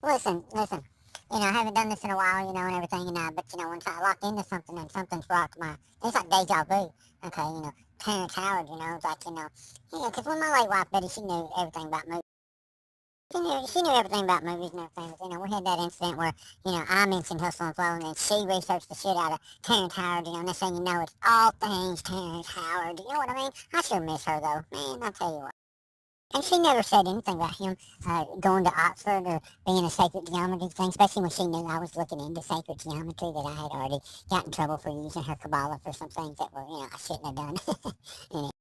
Listen. I haven't done this in a while, and everything, but, once I locked into something and something's rocked it's like deja vu. Okay, Terrence Howard, it's like, yeah, because when my late wife, Betty, she knew everything about movies. She knew everything about movies and everything. But, we had that incident where, I mentioned Hustle and Flow, and then she researched the shit out of Terrence Howard, next thing you know, it's all things Terrence Howard. You know what I mean? I sure miss her, though. Man, I'll tell you what. And she never said anything about him going to Oxford or being a sacred geometry thing, especially when she knew I was looking into sacred geometry, that I had already got in trouble for using her Kabbalah for some things that were, I shouldn't have done. And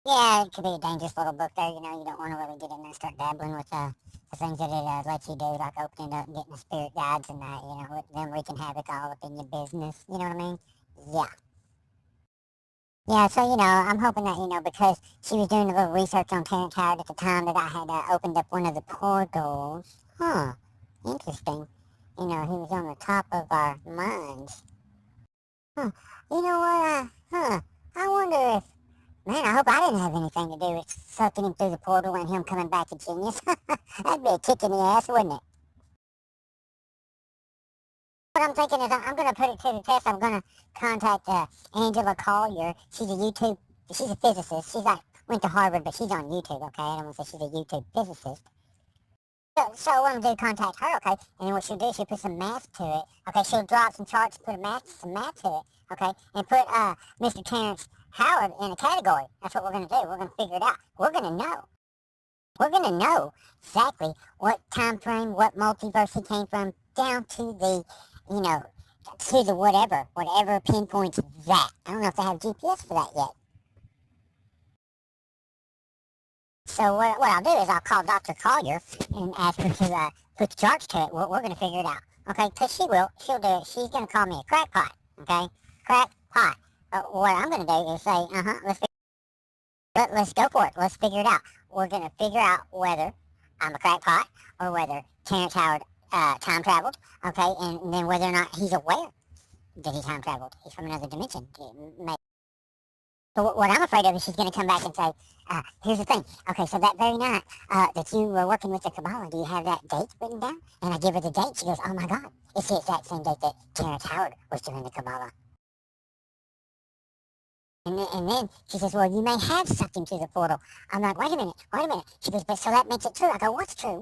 yeah, it could be a dangerous little book there, you don't want to really get in there and start dabbling with the things that it lets you do, like opening up and getting the spirit guides and that, with them wreaking havoc all up in your business, you know what I mean? Yeah. Yeah, so, I'm hoping that, because she was doing a little research on Terrence Howard at the time that I had opened up one of the portals. Huh, interesting. He was on the top of our minds. Huh, you know what, I wonder if, man, I hope I didn't have anything to do with sucking him through the portal and him coming back a genius. That'd be a kick in the ass, wouldn't it? What I'm thinking is I'm going to put it to the test. I'm going to contact Angela Collier. She's a physicist. She's like, went to Harvard, but she's on YouTube, okay? I don't want to say she's a YouTube physicist. So what I'm going to do, contact her, okay? And then what she'll do, she'll put some math to it. Okay, she'll draw up some charts, put some math to it, okay? And put Mr. Terrence Howard in a category. That's what we're going to do. We're going to figure it out. We're going to know. We're going to know exactly what time frame, what multiverse he came from, down to the, you know, to the whatever pinpoints that. I don't know if they have GPS for that yet. So what I'll do is I'll call Dr. Collier and ask her to put the charts to it. We're going to figure it out. Okay, because she will. She'll do it. She's going to call me a crackpot. Okay? Crackpot. What I'm going to do is say, let's go for it. Let's figure it out. We're going to figure out whether I'm a crackpot or whether Terrence Howard time traveled. Okay, and then whether or not he's aware that he time traveled. He's from another dimension. So what I'm afraid of is she's going to come back and say, here's the thing. Okay, so that very night that you were working with the Kabbalah, do you have that date written down? And I give her the date. She goes, oh my God, it's the exact same date that Terrence Howard was doing the Kabbalah. And then she says, well, you may have sucked him through the portal. I'm like, wait a minute. She goes, but so that makes it true. I go, what's true?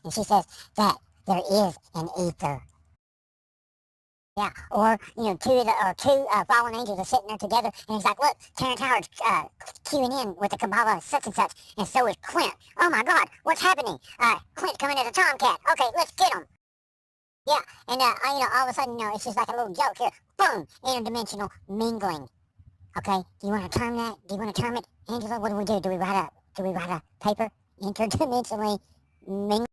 And she says that there is an ether. Yeah, or, two fallen angels are sitting there together, and he's like, look, Terrence Howard's queuing in with the Kabbalah such and such, and so is Clint. Oh my God, what's happening? Clint coming as a tomcat. Okay, let's get him. Yeah, and, all of a sudden, it's just like a little joke here. Boom, interdimensional mingling. Okay, do you want to term that? Do you want to term it, Angela? What do we do? Do we write a paper? Interdimensionally mingling?